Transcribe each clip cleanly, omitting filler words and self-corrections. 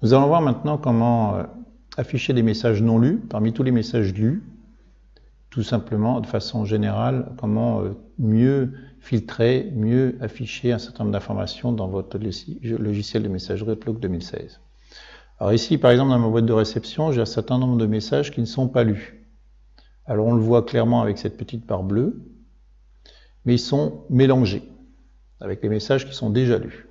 Nous allons voir maintenant comment afficher des messages non lus parmi tous les messages lus. Tout simplement, de façon générale, comment mieux filtrer, mieux afficher un certain nombre d'informations dans votre logiciel de messagerie Outlook 2016. Alors ici, par exemple, dans ma boîte de réception, j'ai un certain nombre de messages qui ne sont pas lus. Alors on le voit clairement avec cette petite barre bleue, mais ils sont mélangés avec les messages qui sont déjà lus.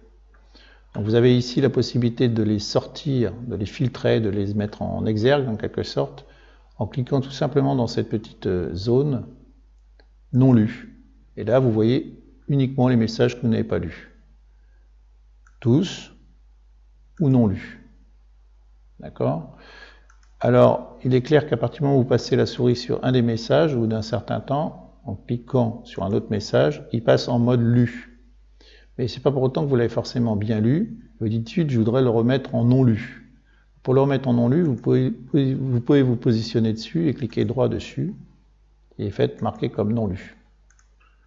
Donc vous avez ici la possibilité de les sortir, de les filtrer, de les mettre en exergue en quelque sorte, en cliquant tout simplement dans cette petite zone non lue. Et là, vous voyez uniquement les messages que vous n'avez pas lus. Tous ou non lus. D'accord ? Alors, il est clair qu'à partir du moment où vous passez la souris sur un des messages, au bout d'un certain temps, en cliquant sur un autre message, il passe en mode lu. Mais ce n'est pas pour autant que vous l'avez forcément bien lu. Vous dites tout de suite, je voudrais le remettre en non lu. Pour le remettre en non lu, vous pouvez vous positionner dessus et cliquer droit dessus et faites marquer comme non lu.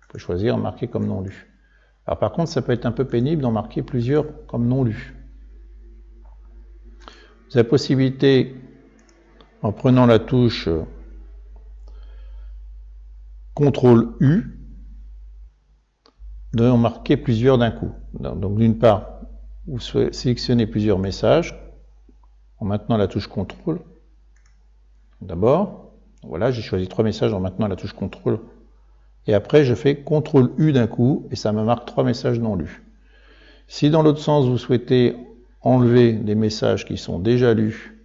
Vous pouvez choisir marquer comme non lu. Alors par contre, ça peut être un peu pénible d'en marquer plusieurs comme non lu. Vous avez la possibilité, en prenant la touche CTRL U, de en marquer plusieurs d'un coup. Donc d'une part, vous sélectionnez plusieurs messages en maintenant la touche CTRL. D'abord, voilà, j'ai choisi 3 messages en maintenant la touche CTRL. Et après, je fais CTRL U d'un coup et ça me marque 3 messages non lus. Si dans l'autre sens, vous souhaitez enlever des messages qui sont déjà lus,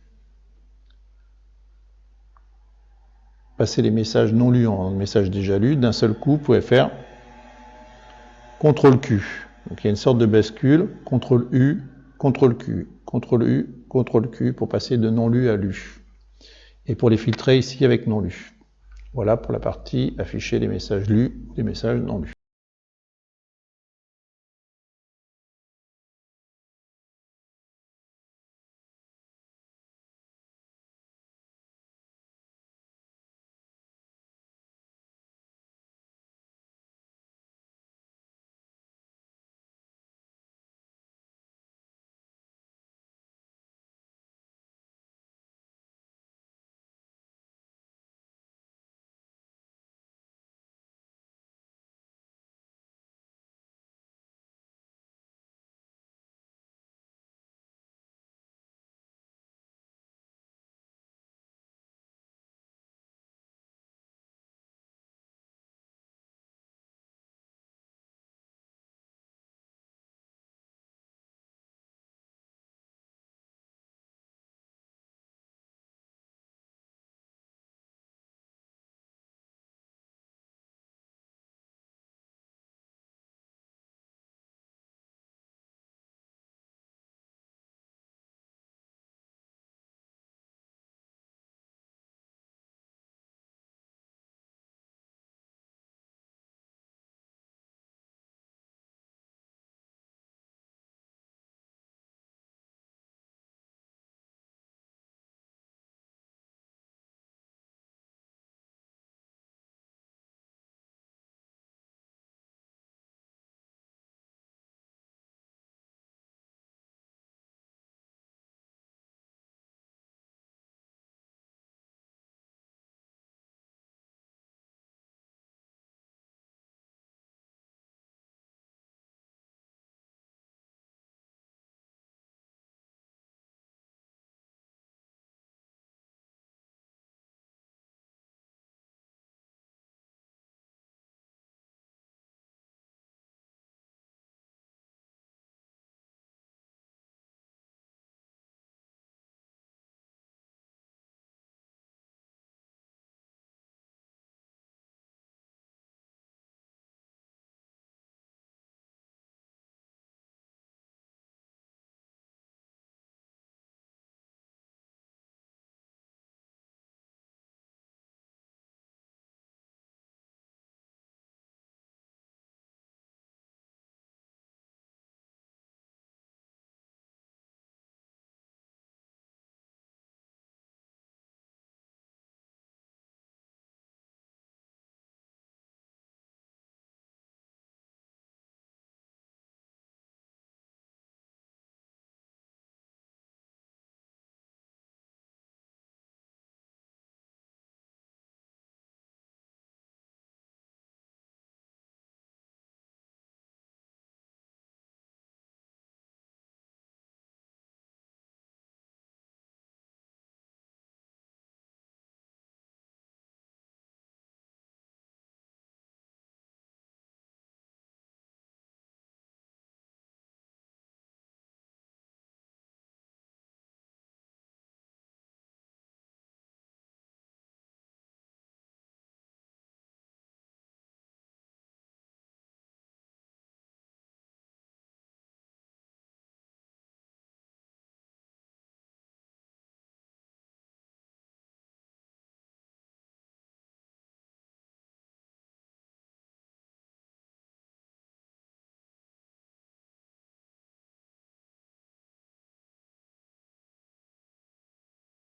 passer les messages non lus en messages déjà lus, d'un seul coup, vous pouvez faire CTRL Q. Donc il y a une sorte de bascule, CTRL U, CTRL Q, CTRL U, CTRL Q pour passer de non lu à lu. Et pour les filtrer ici avec non lu. Voilà pour la partie afficher les messages lus, les messages non lus.